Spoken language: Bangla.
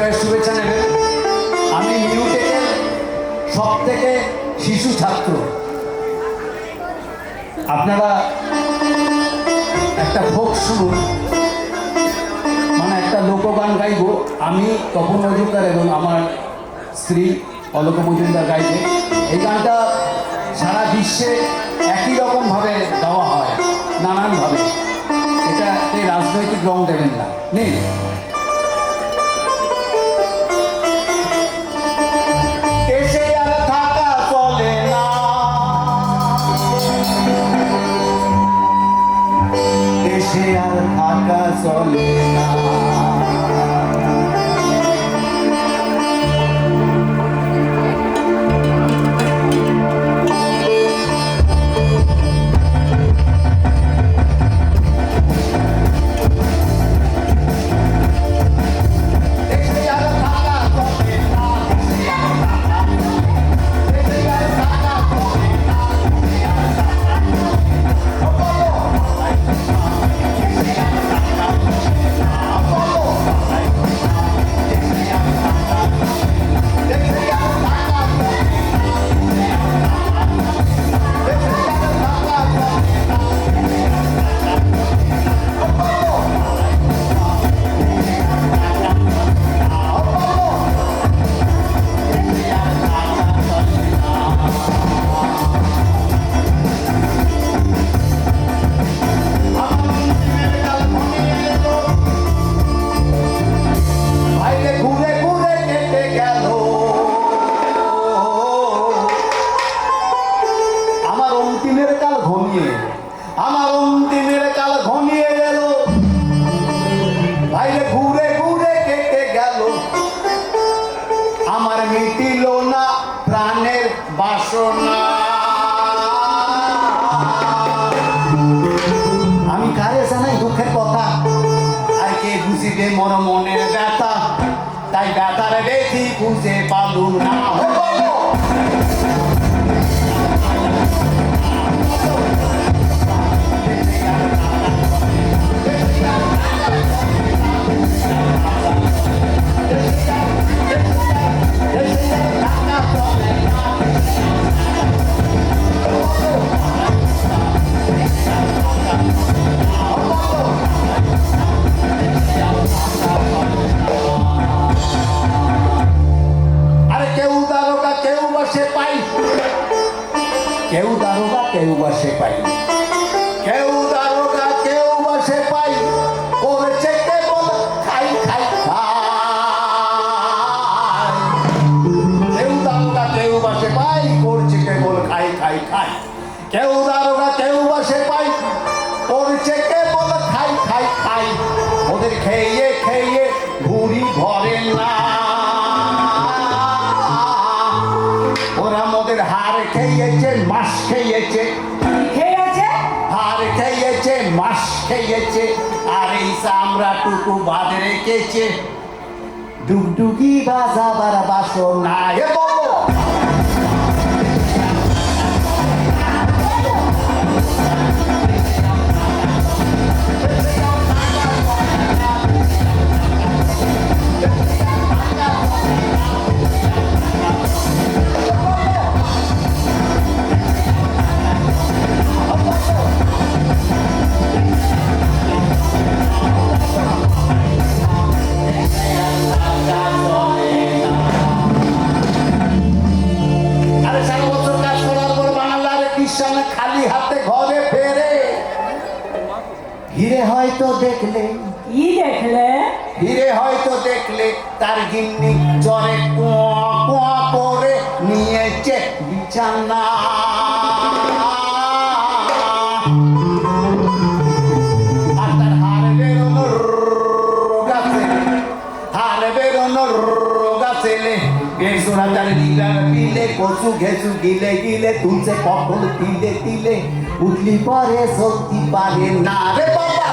বিজয়ের শুভেচ্ছা নেবেন। আমি নিউটেকের সব থেকে শিশু ছাত্র। আপনারা একটা ফোক শুনুন, মানে একটা লোকগান গাইব। আমি তপন মজুমদার এবং আমার স্ত্রী অলক মজুমদার গাইবে। এই গানটা সারা বিশ্বে একই রকমভাবে গাওয়া হয়, নানানভাবে। এটাতে রাজনৈতিক রং দেবেন না। নিন। দেশে আর থাকা চলে না, দেশে আর থাকা চলে না। আমার অন্তিমের কাল ঘনিয়ে গেল, ভাইরে ঘুরে ঘুরে কেটে গেল। আমার মিটিল না প্রাণের বাসনা। আমি কারে জানাই দুঃখের কথা, আর কে বুঝিবে মোর মনের ব্যথা। তাই ব্যথার বেশি খুঁজে পালু না। কেউ দারোগা কেউ বা সেপাই, কেউ দারোগা কেউ বা সেপাই, করেছে কেবল খাই খাই খাই। কেউ দারোগা কেউ বা সেপাই, করছে কেবল খাই খাই খাই। কেউ দারোগা কেউ বা সেপাই, করছে কেবল খাই খাই খাই। ওদের খেয়ে খেয়ে ভুঁড়ি ভরে না। ওরা মোদের হার খেয়েছে, মাস খেয়েছে, হার খেয়েছে, মাস খেয়েছে, আর এই চামড়াটুকু বাদ রেখেছে ডুগডুগি বাজাবার বাসনা। খালি হাতে ঘরে ফেরে, হিরে হয়তো দেখলে, কি দেখলে? হিরে হয়তো দেখলে তার গিন্নি জ্বরে কুয়া কুয়া করে নিয়েছে বিছানা। আর তার হার বেরোনোর রোগা ছেলে, হার বেরোনোর রোগা ছেলে বেসোরা তার লিগার পিলে, কচু ঘেঁচু গিলে গিলে তুলছে কখন তিলে তিলে, উঠলি পরে শক্তি পারে না রে বাবা।